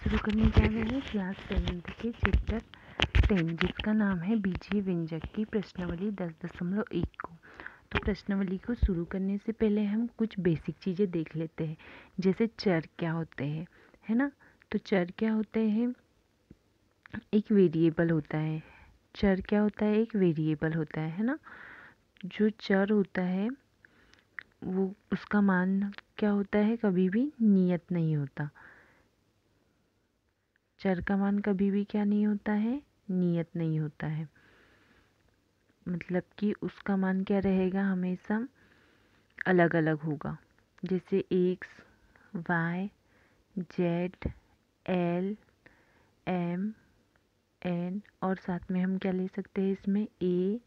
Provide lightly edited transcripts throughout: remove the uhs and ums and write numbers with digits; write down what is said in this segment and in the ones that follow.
शुरू करने जा रहे हैं क्लास 7th के चैप्टर 10 जिसका नाम है बीजीय व्यंजक की प्रश्नावली 10.1 को। तो प्रश्नावली को शुरू करने से पहले हम कुछ बेसिक चीज़ें देख लेते हैं, जैसे चर क्या होते हैं, है ना। तो चर क्या होते हैं, एक वेरिएबल होता है। चर क्या होता है, एक वेरिएबल होता है ना। जो चर होता है वो उसका मान क्या होता है, कभी भी नियत नहीं होता। चर का मान कभी भी क्या नहीं होता है, नियत नहीं होता है। मतलब कि उसका मान क्या रहेगा, हमेशा अलग अलग होगा। जैसे X, Y, Z, L, M, N और साथ में हम क्या ले सकते हैं इसमें ए,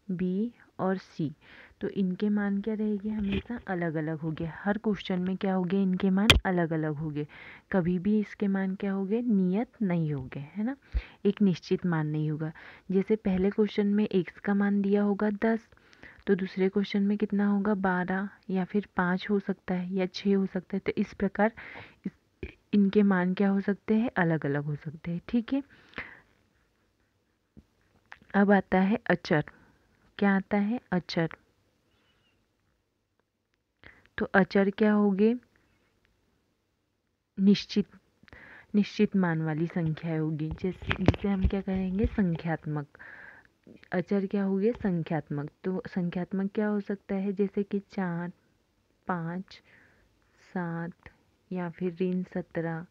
बी और सी। तो इनके मान क्या रहेंगे, हमेशा अलग अलग होंगे। हर क्वेश्चन में क्या होंगे, इनके मान अलग अलग होंगे। कभी भी इसके मान क्या होंगे, नियत नहीं होंगे, है ना। एक निश्चित मान नहीं होगा। जैसे पहले क्वेश्चन में एक्स का मान दिया होगा 10, तो दूसरे क्वेश्चन में कितना होगा 12 या फिर 5 हो सकता है या 6 हो सकता है। तो इस प्रकार इनके मान क्या हो सकते हैं, अलग अलग हो सकते हैं। ठीक है, अब आता है अचर। क्या आता है, अचर। तो अचर क्या होंगे, निश्चित मान वाली संख्या होगी, जिसे हम क्या कहेंगे, संख्यात्मक। अचर क्या होंगे, संख्यात्मक। तो संख्यात्मक क्या हो सकता है, जैसे कि 4, 5, 7 या फिर ऋण 17,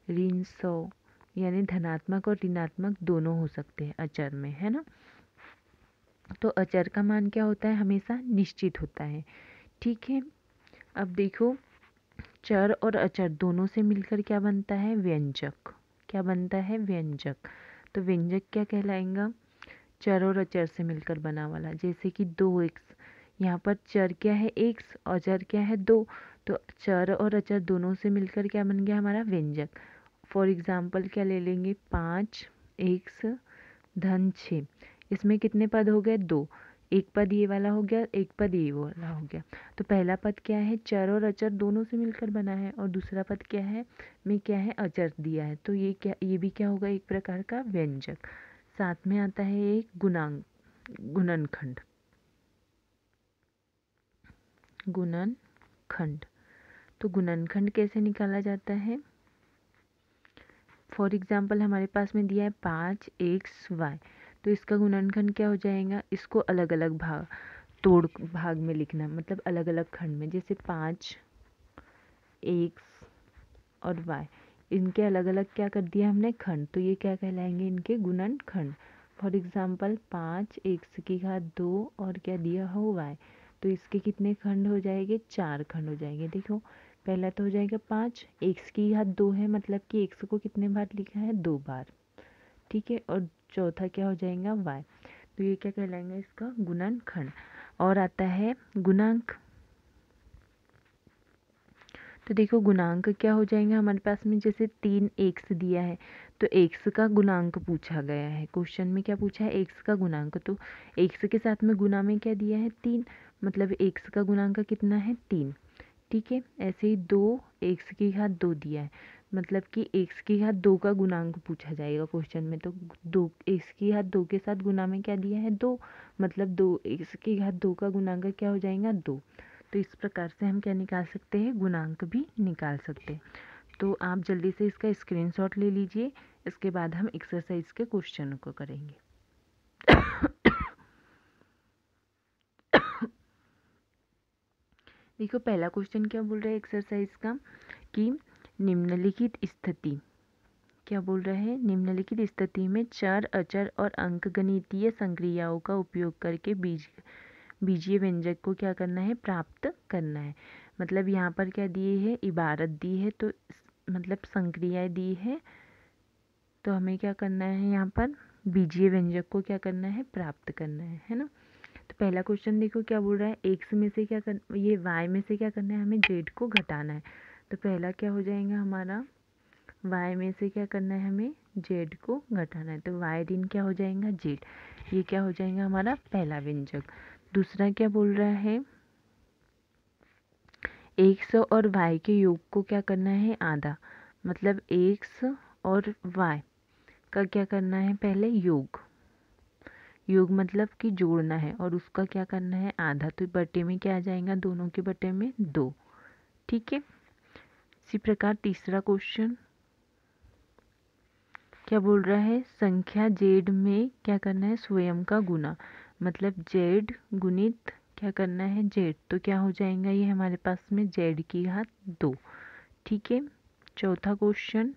ऋण 100, यानी धनात्मक और ऋणात्मक दोनों हो सकते हैं अचर में, है ना। तो अचर का मान क्या होता है, हमेशा निश्चित होता है। ठीक है, अब देखो चर और अचर दोनों से मिलकर क्या बनता है, व्यंजक। क्या बनता है, व्यंजक। तो व्यंजक क्या कहलाएगा, चर और अचर से मिलकर बना वाला। जैसे कि 2x, यहाँ पर चर क्या है, x और अचर क्या है 2। तो चर और अचर दोनों से मिलकर क्या बन गया हमारा व्यंजक। फॉर एग्जाम्पल क्या ले लेंगे, 5x धन 6। इसमें कितने पद हो गए, 2। एक पद ये वाला हो गया, एक पद ये वाला हो गया। तो पहला पद क्या है, चर और अचर दोनों से मिलकर बना है, और दूसरा पद क्या है, में क्या है, अचर दिया है। तो ये भी क्या होगा, एक प्रकार का व्यंजक। साथ में आता है एक गुणनखंड। गुणनखंड। तो गुणनखंड कैसे निकाला जाता है, फॉर एग्जाम्पल हमारे पास में दिया है 5xy। तो इसका गुणनखंड क्या हो जाएगा, इसको अलग अलग भाग में लिखना, मतलब अलग अलग खंड में। जैसे 5x और y, इनके अलग अलग क्या कर दिया हमने, खंड। तो ये क्या कहलाएंगे, इनके गुणनखंड। फॉर एग्जाम्पल 5x2 और क्या दिया हो y, तो इसके कितने खंड हो जाएंगे, 4 खंड हो जाएंगे। देखो पहला तो हो जाएगा 5, x2 है, मतलब कि x को कितने बार लिखा है, 2 बार। ठीक है, और चौथा क्या हो जाएगा, y। तो ये क्या कहलाएंगे, इसका गुणनखंड। और आता है गुणांक। तो देखो गुणांक क्या हो जाएंगे हमारे पास में, जैसे 3x दिया है तो x का गुणांक पूछा गया है। क्वेश्चन में क्या पूछा है, x का गुणांक। तो x के साथ में गुणा में क्या दिया है, 3, मतलब x का गुणांक कितना है, 3। ठीक है, ऐसे ही 2x2 दिया है, मतलब कि x2 का गुणांक पूछा जाएगा क्वेश्चन में। तो 2x2 के साथ गुणा में क्या दिया है, 2, मतलब 2x2 का गुणांक क्या हो जाएगा, 2। तो इस प्रकार से हम क्या निकाल सकते हैं, गुणांक भी निकाल सकते हैं। तो आप जल्दी से इसका स्क्रीनशॉट ले लीजिए, इसके बाद हम एक्सरसाइज के क्वेश्चन को करेंगे। देखो पहला क्वेश्चन क्या बोल रहा है एक्सरसाइज का, कि निम्नलिखित स्थिति, क्या बोल रहे हैं, निम्नलिखित स्थिति में चर, अचर और अंकगणितीय संक्रियाओं का उपयोग करके बीजीय व्यंजक को क्या करना है, प्राप्त करना है। मतलब यहाँ पर क्या दिए है, इबारत दी है, तो मतलब संक्रियाएं दी है, तो हमें क्या करना है, यहाँ पर बीजीय व्यंजक को क्या करना है, प्राप्त करना है ना। तो पहला क्वेश्चन देखो क्या बोल रहा है, एक्स में से क्या कर, ये वाई में से क्या करना है, हमें जेड को घटाना है। तो पहला क्या हो जाएगा हमारा, y में से क्या करना है, हमें z को घटाना है। तो y ऋण क्या हो जाएगा, z। ये क्या हो जाएगा हमारा पहला व्यंजक। दूसरा क्या बोल रहा है, x और y के योग को क्या करना है, आधा, मतलब एक्स और वाई का क्या करना है, पहले योग, योग मतलब कि जोड़ना है, और उसका क्या करना है, आधा। तो बटे में क्या आ जाएगा, दोनों के बटे में 2। ठीक है। इसी प्रकार तीसरा क्वेश्चन क्या बोल रहा है, संख्या जेड में क्या करना है, स्वयं का गुना, मतलब जेड गुणित क्या करना है, जेड। तो क्या हो जाएगा ये हमारे पास में जेड की घात 2। ठीक है। चौथा क्वेश्चन,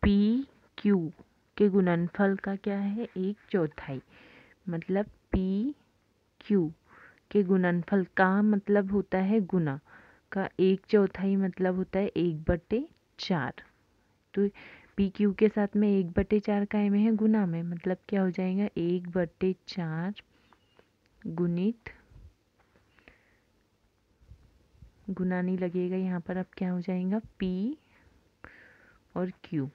पी क्यू के गुणनफल का क्या है, 1/4, मतलब पी क्यू के गुणनफल का मतलब होता है गुना का 1/4 मतलब होता है 1/4। तो पी क्यू के साथ में 1/4 काय में है, गुना में, मतलब क्या हो जाएगा 1/4 गुणित, गुना नहीं लगेगा यहाँ पर, अब क्या हो जाएगा पी और क्यू।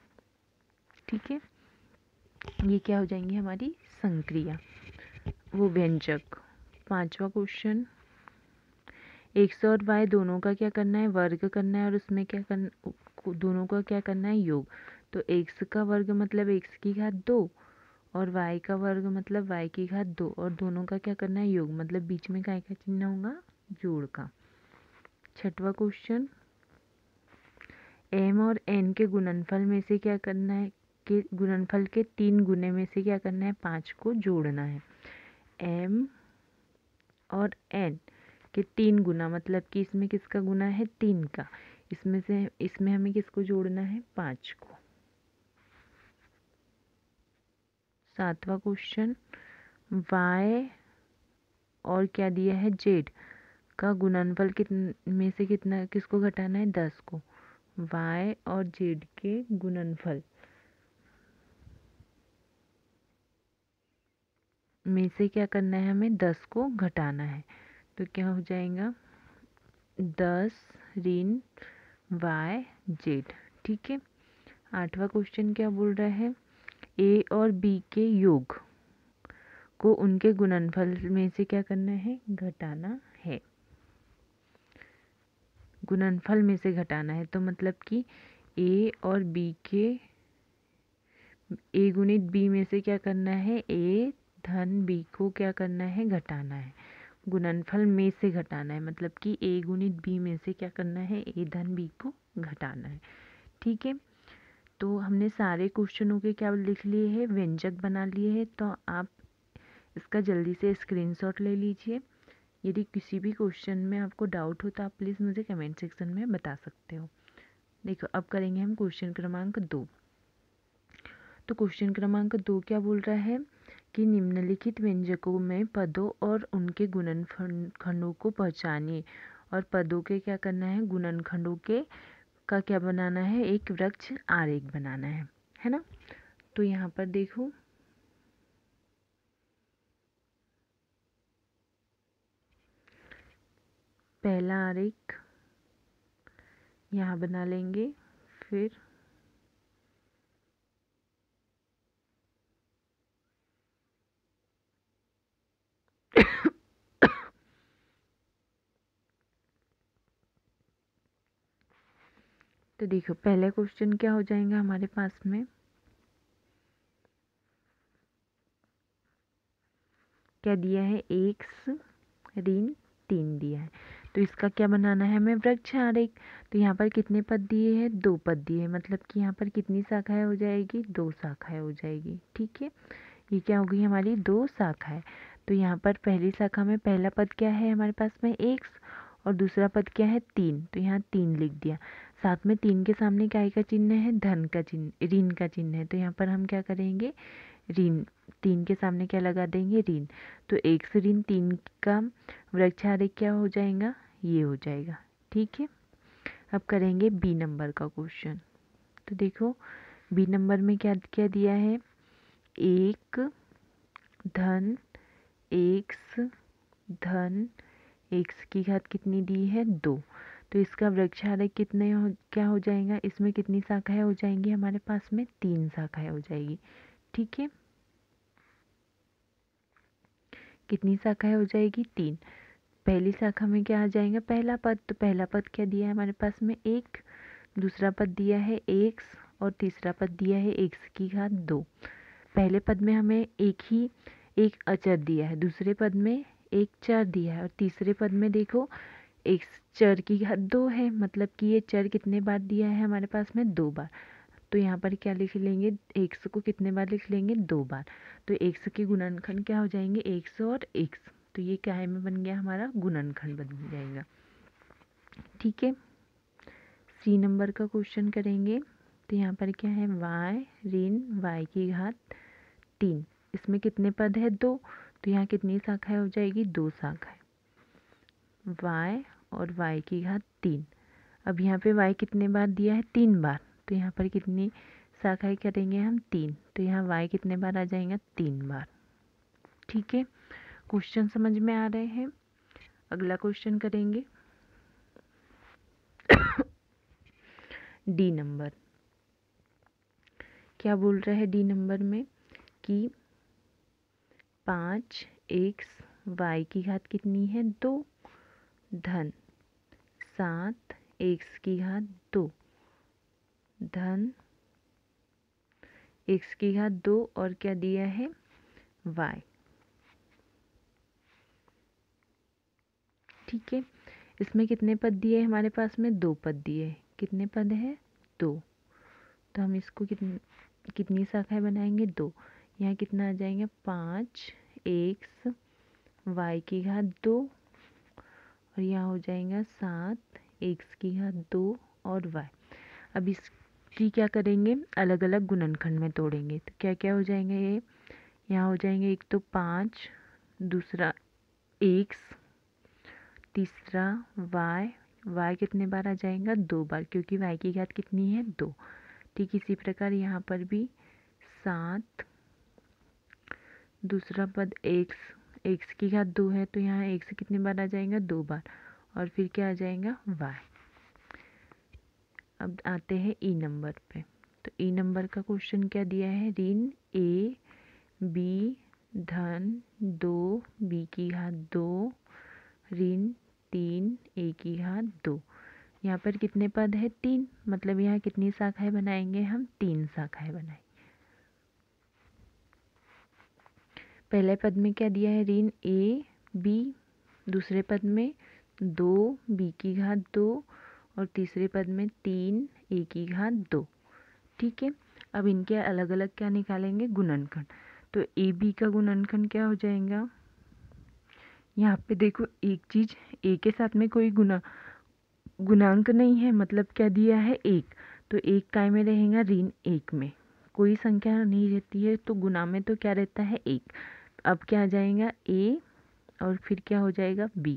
ठीक है। ये क्या हो जाएंगी हमारी संक्रिया, वो व्यंजक। पांचवा क्वेश्चन, एक्स और वाई दोनों का क्या करना है, वर्ग करना है, और उसमें क्या करना, दोनों का क्या करना है, योग। तो एक्स का वर्ग मतलब एक्स की घात 2, और वाई का वर्ग मतलब वाई की घात 2, और दोनों का क्या करना है, योग, मतलब बीच में काय का चिन्ह होगा, जोड़ का। छठवां क्वेश्चन, एम और एन के गुणनफल में से क्या करना है, के गुणनफल के 3 गुने में से क्या करना है, 5 को जोड़ना है। एम और एन के 3 गुना, मतलब कि इसमें किसका गुना है, 3 का, इसमें हमें किसको जोड़ना है, 5 को। सातवां क्वेश्चन, वाई और क्या दिया है, जेड का गुणनफल में से कितना, किसको घटाना है, 10 को। वाई और जेड के गुणनफल में से क्या करना है, हमें 10 को घटाना है। तो क्या हो जाएगा, 10 ऋण वाई जेड। ठीक है। आठवां क्वेश्चन क्या बोल रहा है, ए और बी के योग को उनके गुणनफल में से क्या करना है, घटाना है। गुणनफल में से घटाना है, तो मतलब कि ए और बी के, ए गुणित बी में से क्या करना है, ए धन बी को क्या करना है, घटाना है। गुणनफल में से घटाना है, मतलब कि ए गुणित बी में से क्या करना है, ए धन बी को घटाना है। ठीक है। तो हमने सारे क्वेश्चनों के क्या लिख लिए हैं, व्यंजक बना लिए हैं। तो आप इसका जल्दी से स्क्रीनशॉट ले लीजिए। यदि किसी भी क्वेश्चन में आपको डाउट हो तो आप प्लीज़ मुझे कमेंट सेक्शन में बता सकते हो। देखो अब करेंगे हम क्वेश्चन क्रमांक 2। तो क्वेश्चन क्रमांक 2 क्या बोल रहा है कि निम्नलिखित व्यंजकों में पदों और उनके गुणनखंडों को पहचानिए, और पदों के क्या करना है, गुणनखंडों के का क्या बनाना है, एक वृक्ष आरेख बनाना है ना। तो यहाँ पर देखो, पहला आरेख यहाँ बना लेंगे, फिर तो देखो पहले क्वेश्चन क्या हो जाएगा हमारे पास में, क्या दिया है, एक्स ऋण 3 दिया है। तो इसका क्या बनाना है हमें, वृक्ष आरेख। तो यहाँ पर कितने पद दिए हैं, 2 पद दिए हैं, मतलब कि यहाँ पर कितनी शाखाएं हो जाएगी, 2 शाखाएं हो जाएगी। ठीक है। ये क्या होगी हमारी, 2 शाखाएं। तो यहाँ पर पहली शाखा में पहला पद क्या है हमारे पास में, एक्स, और दूसरा पद क्या है, 3। तो यहाँ 3 लिख दिया। साथ में 3 के सामने क्या का चिन्ह है, धन का चिन्ह, ऋण का चिन्ह है। तो यहाँ पर हम क्या करेंगे, ऋण, 3 के सामने क्या लगा देंगे, ऋण। तो एक्स ऋण 3 का वृक्ष आरेख क्या हो जाएगा, ये हो जाएगा। ठीक है। अब करेंगे बी नंबर का क्वेश्चन। तो देखो बी नंबर में क्या क्या दिया है, 1 धन एक्स धन एक्स की घात कितनी दी है, 2। तो इसका वृक्ष आरेख कितने क्या हो जाएगा, इसमें कितनी शाखाएं हो जाएंगी हमारे पास में, 3 शाखाएं हो जाएगी। ठीक है। कितनी शाखाएं हो जाएगी, 3। पहली शाखा में क्या आ जाएगा, पहला पद। तो पहला पद क्या दिया है हमारे पास में, 1। दूसरा पद दिया है x और तीसरा पद दिया है x की घात 2। पहले पद में हमें एक अचर दिया है, दूसरे पद में एक चर दिया है और तीसरे पद में देखो x चर की घात 2 है, मतलब कि ये चर कितने बार दिया है हमारे पास में 2 बार। तो यहाँ पर क्या लिख लेंगे, x को कितने बार लिख लेंगे 2 बार। तो x के गुणनखंड क्या हो जाएंगे, x और x। तो ये क्या है में बन गया हमारा गुणनखंड बन जाएगा। ठीक है, सी नंबर का क्वेश्चन करेंगे। तो यहाँ पर क्या है, y ऋण y की घात 3। इसमें कितने पद है 2, तो यहाँ कितनी शाखाएं हो जाएगी, 2 शाखाएं, y और y की घात 3। अब यहाँ पे y कितने बार दिया है, 3 बार। तो यहाँ पर कितनी शाखाएं करेंगे हम, 3। तो यहाँ y कितने बार आ जाएगा, 3 बार। ठीक है, क्वेश्चन समझ में आ रहे हैं। अगला क्वेश्चन करेंगे डी नंबर। क्या बोल रहा है डी नंबर में कि 5x y की घात कितनी है, 2 धन 7x की घात 2 धन x की घात 2 और क्या दिया है, y। ठीक है, इसमें कितने पद दिए हमारे पास में, 2 पद दिए हैं। कितने पद है, 2। तो हम इसको कितनी शाखाएं बनाएंगे, 2। यहाँ कितना आ जाएगा, 5x y की घात 2 और यहाँ हो जाएगा 7x की घात 2 और y। अब इसकी क्या करेंगे, अलग अलग गुणनखंड में तोड़ेंगे। तो क्या क्या हो जाएंगे, ये यहाँ हो जाएंगे, एक तो 5, दूसरा x, तीसरा y कितने बार आ जाएगा, 2 बार, क्योंकि y की घात कितनी है, 2। ठीक इसी प्रकार यहाँ पर भी 7, दूसरा पद x की घात 2 है, तो यहाँ x कितने बार आ जाएगा, 2 बार, और फिर क्या आ जाएगा, y। अब आते हैं ई नंबर पे। तो ई नंबर का क्वेश्चन क्या दिया है, ऋण a b धन 2 b की घात 2 ऋण 3 a की घात 2। यहाँ पर कितने पद है, 3, मतलब यहाँ कितनी शाखाएं बनाएंगे हम, 3 शाखाएं बनाएंगे। पहले पद में क्या दिया है, ऋण a b, दूसरे पद में 2 b की घात 2 और तीसरे पद में 3 a की घात 2। ठीक है, अब इनके अलग अलग क्या निकालेंगे, गुणनखंड। तो ए बी का गुणनखंड क्या हो जाएगा, यहाँ पे देखो एक चीज, a के साथ में कोई गुणांक नहीं है, मतलब क्या दिया है, 1। तो 1 काय में रहेगा, ऋण 1 में। कोई संख्या नहीं रहती है तो गुणा में तो क्या रहता है, 1। अब क्या आ जाएगा, a और फिर क्या हो जाएगा, b।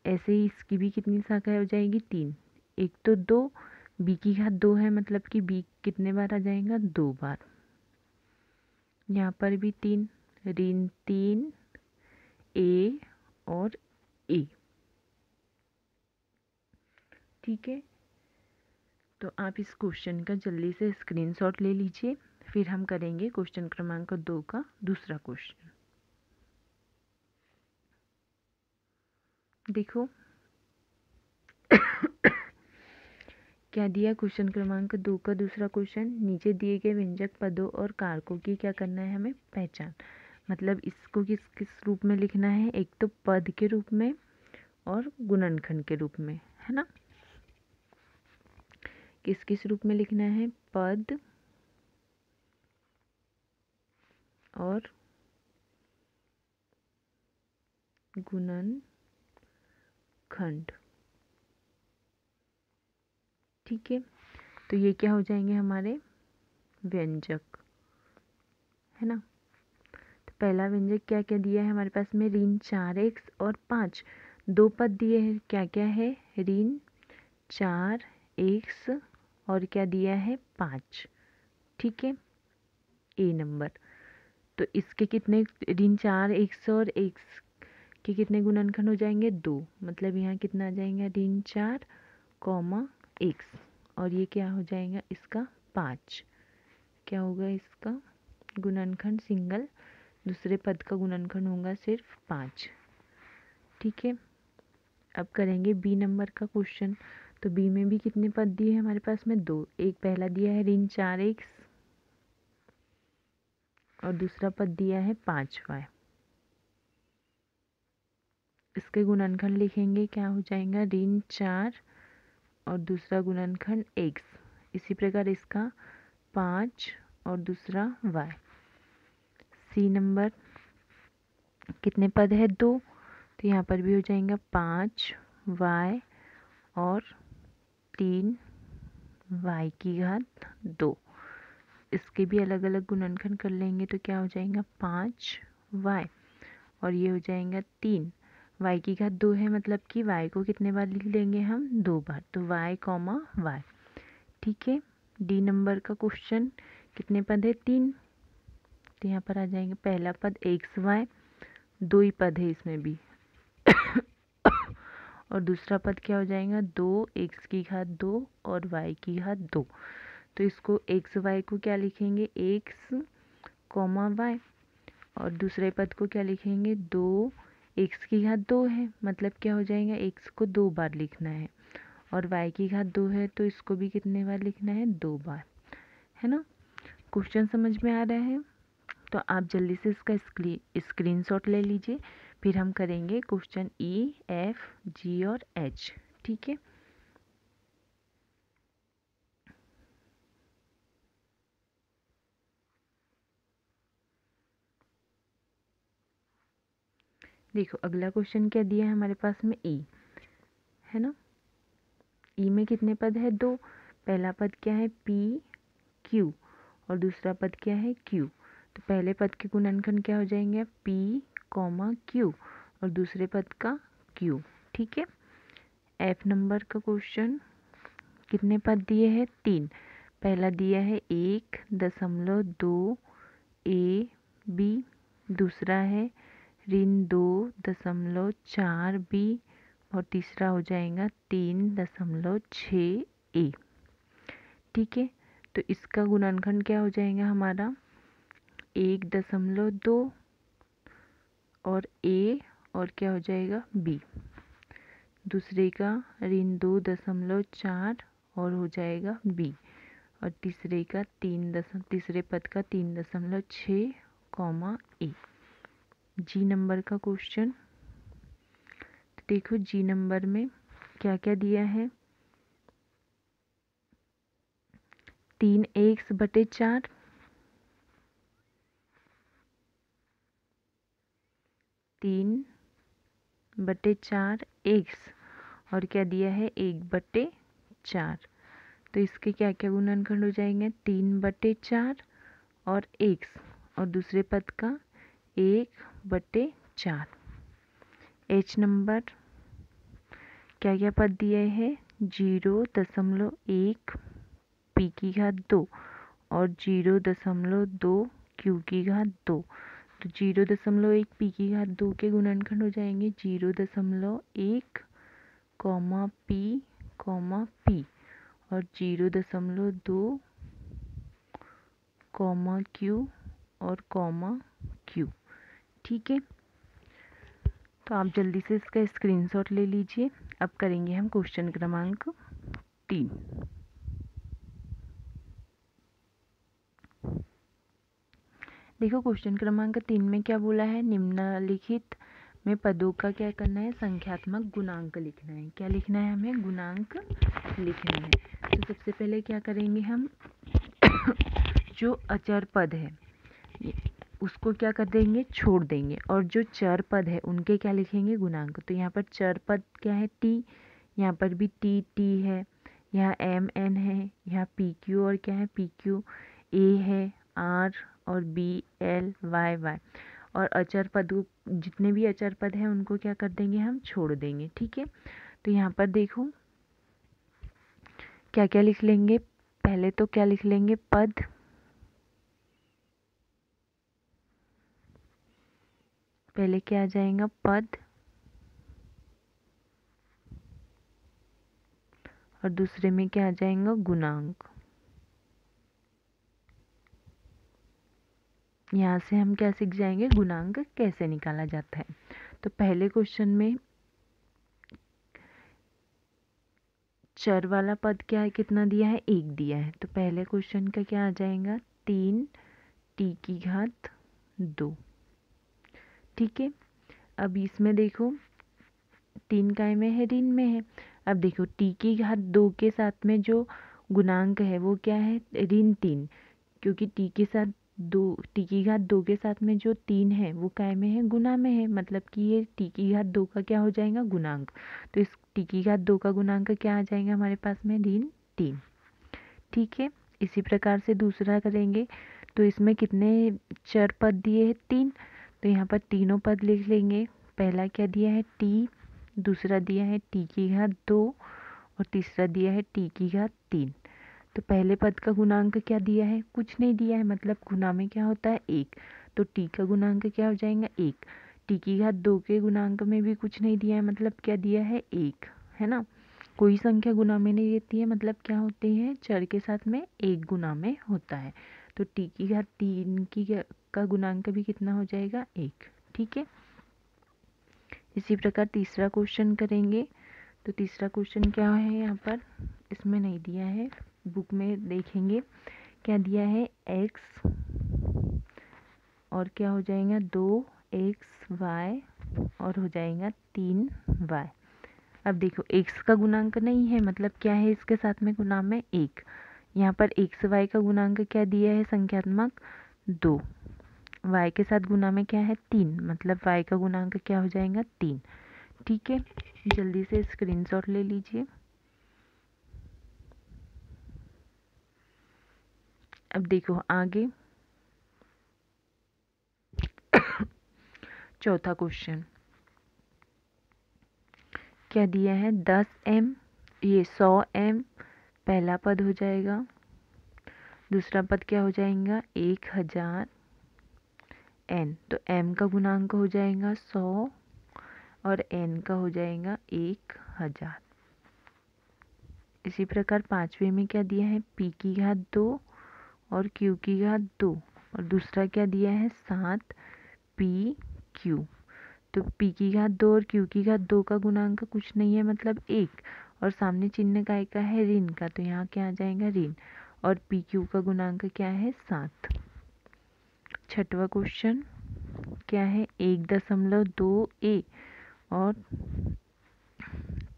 ऐसे ही इसकी भी कितनी शाखाएं हो जाएगी, 3। एक तो 2 b की घात 2 है, मतलब कि b कितने बार आ जाएगा, 2 बार। यहाँ पर भी 3, ऋण 3 a और a। ठीक है, तो आप इस क्वेश्चन का जल्दी से स्क्रीनशॉट ले लीजिए, फिर हम करेंगे क्वेश्चन क्रमांक 2 का दूसरा क्वेश्चन। देखो क्या दिया, क्वेश्चन क्रमांक 2 का दूसरा क्वेश्चन, नीचे दिए गए व्यंजक पदों और कारकों की क्या करना है हमें, पहचान। मतलब इसको किस किस रूप में लिखना है, एक तो पद के रूप में और गुणनखंड के रूप में, है ना। किस किस रूप में लिखना है, पद और गुणनखंड। ठीक है, तो ये क्या हो जाएंगे हमारे व्यंजक, है ना। तो पहला व्यंजक क्या क्या दिया है हमारे पास में, ऋण 4x और 5, 2 पद दिए हैं, क्या क्या है, ऋण 4x और क्या दिया है, 5। ठीक है, ए नंबर। तो इसके कितने, ऋण 4x और x के कितने गुणनखंड हो जाएंगे, 2, मतलब यहाँ कितना आ जाएगा, ऋण 4 कॉमा x और ये क्या हो जाएगा इसका 5। क्या होगा इसका गुणनखंड सिंगल, दूसरे पद का गुणनखंड होगा सिर्फ 5। ठीक है, अब करेंगे बी नंबर का क्वेश्चन। तो बी में भी कितने पद दिए हैं हमारे पास में? 2। एक पहला दिया है ऋण 4x और दूसरा पद दिया है 5y। इसके गुणनखंड लिखेंगे, क्या हो जाएगा? ऋण 4 और दूसरा गुणनखंड x। इसी प्रकार इसका 5 और दूसरा y। सी नंबर कितने पद है? 2। तो यहाँ पर भी हो जाएगा 5y और 3y की घात 2। इसके भी अलग अलग गुणनखंड कर लेंगे तो क्या हो जाएगा? 5y और ये हो जाएगा 3। y की घात 2 है, मतलब कि y को कितने बार लिख लेंगे हम? 2 बार। तो y, y। ठीक है। डी नंबर का क्वेश्चन कितने पद है? 3। तो यहाँ पर आ जाएंगे पहला पद xy, 2 ही पद है इसमें भी और दूसरा पद क्या हो जाएगा? 2x की घात 2 और y की घात 2। तो इसको x y को क्या लिखेंगे? x, y और दूसरे पद को क्या लिखेंगे? 2x की घात 2 है, मतलब क्या हो जाएगा? x को 2 बार लिखना है और y की घात 2 है तो इसको भी कितने बार लिखना है? 2 बार, है ना। क्वेश्चन समझ में आ रहा है? तो आप जल्दी से इसका स्क्रीनशॉट ले लीजिए, फिर हम करेंगे क्वेश्चन ई, एफ, जी और एच। ठीक है। देखो अगला क्वेश्चन क्या दिया है हमारे पास में? ई, है ना। ई में कितने पद है? 2। पहला पद क्या है? पी क्यू और दूसरा पद क्या है? क्यू। तो पहले पद के गुणनखंड क्या हो जाएंगे? पी क्यू और दूसरे पद का क्यू। ठीक है। एफ नंबर का क्वेश्चन कितने पद दिए हैं? 3। पहला दिया है 1.2 ए बी, दूसरा है ऋण 2.4 बी और तीसरा हो जाएगा 3.6 ए। ठीक है। तो इसका गुणनखंड क्या हो जाएगा हमारा? 1.2 और ए और क्या हो जाएगा? बी। दूसरे का ऋण 2.4 और हो जाएगा बी और तीसरे पद का 3.6 ए। जी नंबर का क्वेश्चन तो देखो जी नंबर में क्या क्या दिया है? 3x/4, 3/4 x और क्या दिया है? 1/4। तो इसके क्या क्या गुणनखंड हो जाएंगे? 3/4 और x और दूसरे पद का 1/4। एच नंबर क्या क्या पद दिए हैं? 0.1 पी की घात 2 और 0.2 क्यू की घात 2। तो 0.1 पी की घात 2 के गुणनखंड हो जाएंगे 0.1 पी और 0.2 क्यू और क्यू। ठीक है। तो आप जल्दी से इसका स्क्रीनशॉट ले लीजिए। अब करेंगे हम क्वेश्चन क्रमांक 3। देखो क्वेश्चन क्रमांक 3 में क्या बोला है? निम्नलिखित में पदों का क्या करना है? संख्यात्मक गुणांक लिखना है। क्या लिखना है हमें? गुणांक लिखना है। तो सबसे पहले क्या करेंगे हम? जो अचर पद है उसको क्या कर देंगे? छोड़ देंगे और जो चर पद है उनके क्या लिखेंगे? गुणांक। तो यहाँ पर चर पद क्या है? टी, यहाँ पर भी टी है, यहाँ एम एन है, यहाँ पी क्यू और क्या है? पी क्यू, ए है, आर और बी एल वाई वाई। और अचर पद, जितने भी अचर पद हैं उनको क्या कर देंगे? हम छोड़ देंगे। ठीक है। तो यहाँ पर देखो क्या क्या लिख लेंगे? पहले तो क्या लिख लेंगे? पद, पहले क्या आ जाएगा? पद और दूसरे में क्या आ जाएगा? गुणांक। यहाँ से हम क्या सीख जाएंगे? गुणांक कैसे निकाला जाता है। तो पहले क्वेश्चन में चर वाला पद क्या है, कितना दिया है, 1 दिया है। तो पहले क्वेश्चन का क्या आ जाएगा, 3 t की घात 2। ठीक है, अब इसमें देखो 3 काय में है, ऋण में है। अब देखो t की घात 2 के साथ में जो गुणांक है वो क्या है, ऋण 3, क्योंकि t की घात 2 के साथ में जो 3 है वो काय में है, गुणा में है, मतलब कि ये t की घात 2 का क्या हो जाएगा, गुणांक। तो इस t की घात 2 का गुणांक क्या आ जाएगा हमारे पास में, ऋण 3। ठीक है, इसी प्रकार से दूसरा करेंगे। तो इसमें कितने चर पद दिए हैं, 3। तो यहाँ पर तीनों पद लिख लेंगे। पहला क्या दिया है, t, दूसरा दिया है t की घात 2 और तीसरा दिया है t की घात 3। तो पहले पद का गुणांक क्या दिया है, कुछ नहीं दिया है, मतलब गुणा में क्या होता है, 1। तो t का गुणांक क्या हो जाएगा, 1। t की घात 2 के गुणांक में भी कुछ नहीं दिया है, मतलब क्या दिया है, 1, है ना। कोई संख्या गुणा में नहीं देती है, मतलब क्या होती है, चर के साथ में 1 गुणा में होता है। तो t की घात 3 का गुणांक भी कितना हो जाएगा, 1। ठीक है, इसी प्रकार तीसरा क्वेश्चन करेंगे। तो तीसरा क्वेश्चन क्या है, यहाँ पर इसमें नहीं दिया है, बुक में देखेंगे क्या दिया है, x और क्या हो जाएगा, 2xy और हो जाएगा 3y। अब देखो x का गुणांक नहीं है, मतलब क्या है, इसके साथ में गुणा में 1। यहाँ पर x y का गुणांक क्या दिया है, संख्यात्मक 2। y के साथ गुणा में क्या है, 3, मतलब y का गुणांक क्या हो जाएगा, 3। ठीक है, जल्दी से स्क्रीनशॉट ले लीजिए। अब देखो आगे चौथा क्वेश्चन क्या दिया है, 10m, ये 100m पहला पद हो जाएगा, दूसरा पद क्या हो जाएगा, 1000n। तो m का गुणांक हो जाएगा 100 और n का हो जाएगा 1000। इसी प्रकार पांचवे में क्या दिया है, p की घात 2 और q की घात 2 और दूसरा क्या दिया है, 7pq। तो p की घात 2 और q की घात 2 का गुणांक कुछ नहीं है, मतलब 1, और सामने चिन्ह काय का है, ऋण का, तो यहाँ क्या आ जाएगा, ऋण, और pq का गुणांक क्या है, 7। छठवां क्वेश्चन क्या है, 1.2a और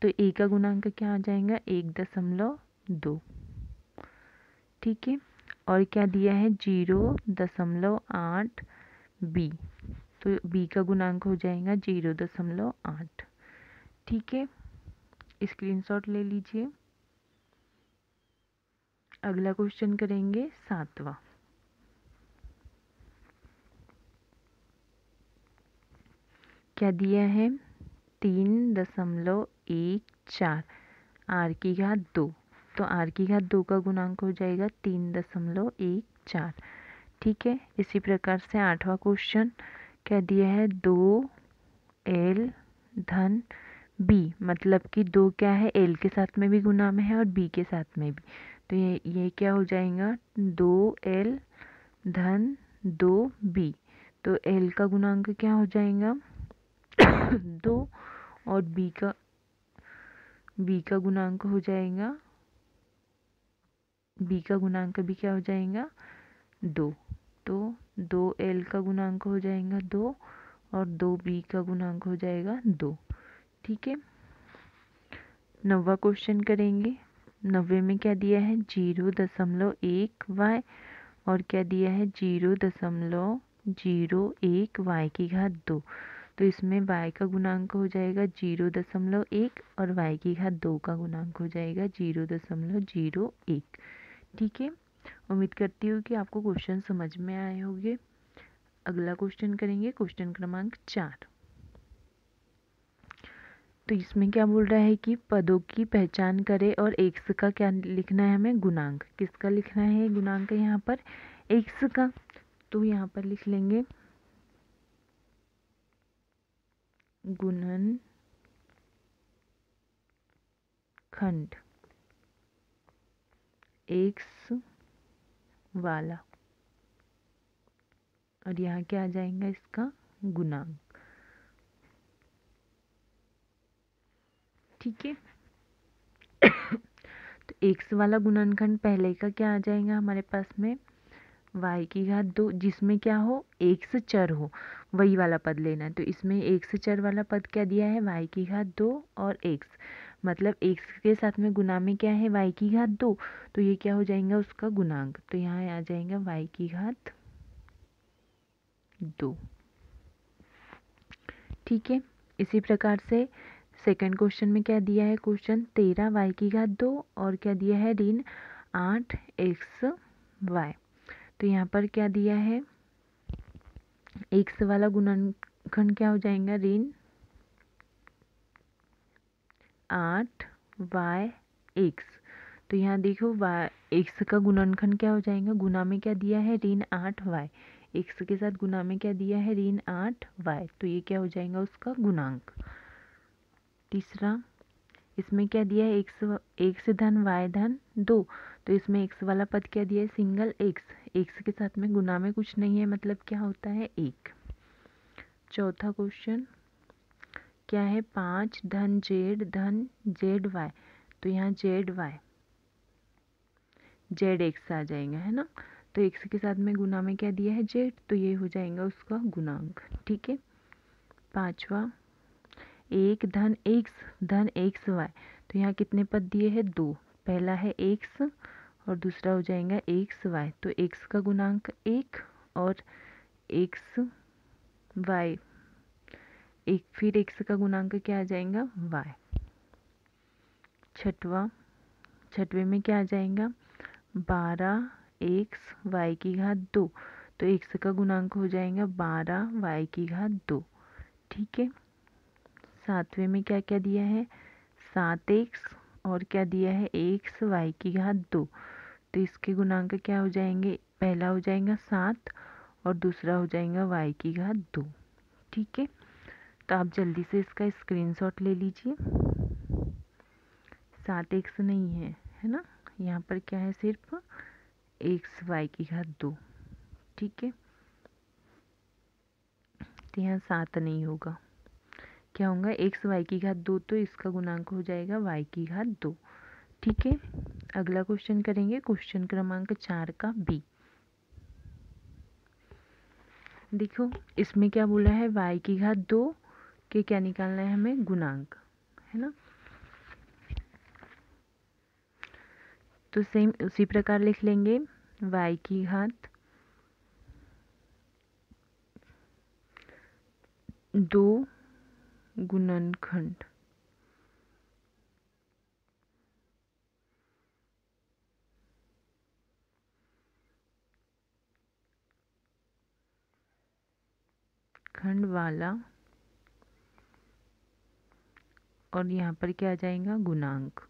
तो a का गुणांक क्या आ जाएगा, 1.2। ठीक है, और क्या दिया है, 0.8b। तो b का गुणांक हो जाएगा 0.8। ठीक है, स्क्रीनशॉट ले लीजिए। अगला क्वेश्चन करेंगे 7वां। क्या दिया है, 3.14 r की घात 2। तो r की घात 2 का गुणांक हो जाएगा 3.14। ठीक है, इसी प्रकार से 8वां क्वेश्चन क्या दिया है, 2l धन b, मतलब कि 2 क्या है, l के साथ में भी गुणा में है और b के साथ में भी। तो ये क्या हो जाएगा, 2l धन 2b। तो l का गुणांक क्या हो जाएगा 2 और b का गुणांक हो जाएगा, b का गुणांक भी क्या हो जाएगा, 2। तो 2l का गुणांक हो जाएगा 2 और 2b का गुणांक हो जाएगा 2। ठीक है, 9वां क्वेश्चन करेंगे। 9वें में क्या दिया है, 0.1y और क्या दिया है, 0.01y की घात 2। तो इसमें y का गुणांक हो जाएगा 0.1 और y की घात 2 का गुणांक हो जाएगा 0.01। ठीक है, उम्मीद करती हूँ कि आपको क्वेश्चन समझ में आए होंगे। अगला क्वेश्चन करेंगे, क्वेश्चन क्रमांक 4। तो इसमें क्या बोल रहा है कि पदों की पहचान करें और x का क्या लिखना है, हमें गुणांक, किसका लिखना है गुणांक, यहाँ पर x का। तो यहाँ पर लिख लेंगे गुणनखंड x वाला, और यहाँ क्या आ जाएगा, इसका गुणांक। ठीक है, x वाला गुणनखंड पहले का क्या आ जाएगा हमारे पास में y की घात 2, जिसमें क्या हो x चर हो, वही वाला पद लेना है। तो इसमें x चर वाला पद क्या दिया है y की घात 2 और x, मतलब x के साथ में गुना में क्या है y की घात 2, तो ये क्या हो जाएगा उसका गुणांक, तो यहाँ आ जाएगा y की घात 2। ठीक है, इसी प्रकार से सेकंड क्वेश्चन में क्या दिया है, क्वेश्चन 13 y की घात 2 और क्या दिया है ऋण 8xy। तो यहाँ पर क्या दिया है x वाला गुणनखंड क्या हो जाएगा ऋण 8yx। तो यहाँ देखो x का गुणनखंड क्या हो जाएगा, गुना में क्या दिया है ऋण 8y, x के साथ गुना में क्या दिया है ऋण 8y, तो ये क्या हो जाएगा उसका गुणांक। तीसरा, इसमें क्या दिया है x धन y धन 2, तो इसमें x वाला पद क्या दिया है सिंगल x के साथ में गुना में कुछ नहीं है, मतलब क्या होता है 1। चौथा क्वेश्चन क्या है 5 धन जेड वाई, तो यहाँ जेड वाई जेड एक्स आ जाएगा, है ना। तो x के साथ में गुना में क्या दिया है जेड, तो ये हो जाएगा उसका गुणांक। ठीक है, पांचवा 1 धन एक्स वाई, तो यहाँ कितने पद दिए हैं 2, पहला है x और दूसरा हो जाएगा एक्स वाई, तो x का गुणांक 1 और एक्स वाई एक, फिर x का गुणांक क्या आ जाएगा y। छठवें में क्या आ जाएगा 12x y की घात 2, तो x का गुणांक हो जाएगा 12y की घात 2। ठीक है, सातवें में क्या क्या दिया है 7x और क्या दिया है x y की घात 2, तो इसके गुणांक क्या हो जाएंगे, पहला हो जाएगा 7 और दूसरा हो जाएगा y की घात 2। ठीक है, तो आप जल्दी से इसका स्क्रीनशॉट ले लीजिए। 7x नहीं है ना, यहाँ पर क्या है सिर्फ x y की घात 2। ठीक है, तो यहाँ 7 नहीं होगा, क्या होगा x y की घात 2, तो इसका गुणांक हो जाएगा y की घात 2। ठीक है, अगला क्वेश्चन करेंगे क्वेश्चन क्रमांक 4 का बी। देखो इसमें क्या बोला है y की घात 2 के क्या निकालना है हमें गुणांक, है ना। तो सेम उसी प्रकार लिख लेंगे y की घात 2 गुणनखंड खंड वाला, और यहाँ पर क्या आ जाएगा गुणांक।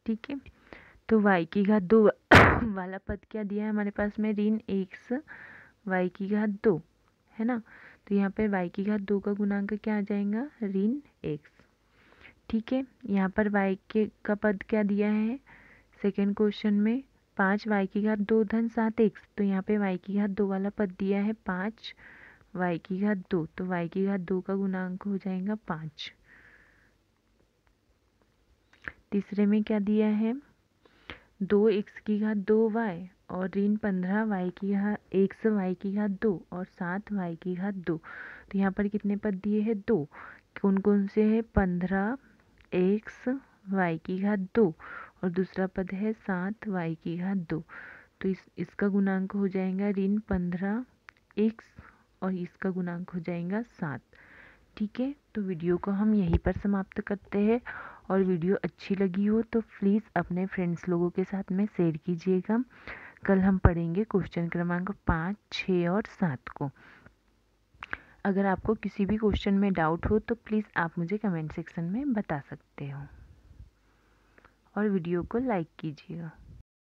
ठीक है, तो y की घात 2 वाला पद क्या दिया है हमारे पास में ऋण x y की घात 2, है ना। तो यहाँ पर y की घात 2 का गुणांक क्या आ जाएगा ऋण x। ठीक है, यहाँ पर y का पद क्या दिया है सेकेंड क्वेश्चन में 5 y की घात 2 धन 7x, तो यहाँ पे y की घात 2 वाला पद दिया है 5 y की घात 2, तो y की घात 2 का गुणांक हो जाएगा 5। तीसरे में क्या दिया है 2x की घात 2y और ऋण 15 y की घात x y की घात 2 और 7 y की घात 2, तो यहाँ पर कितने पद दिए हैं 2, कौन कौन से है 15x y की घात 2 और दूसरा पद है 7 y की घात 2, तो इसका गुणांक हो जाएगा ऋण 15x और इसका गुणांक हो जाएगा 7। ठीक है, तो वीडियो को हम यहीं पर समाप्त करते हैं, और वीडियो अच्छी लगी हो तो प्लीज़ अपने फ्रेंड्स लोगों के साथ में शेयर कीजिएगा। कल हम पढ़ेंगे क्वेश्चन क्रमांक 5, 6 और 7 को। अगर आपको किसी भी क्वेश्चन में डाउट हो तो प्लीज़ आप मुझे कमेंट सेक्शन में बता सकते हो, और वीडियो को लाइक कीजिएगा।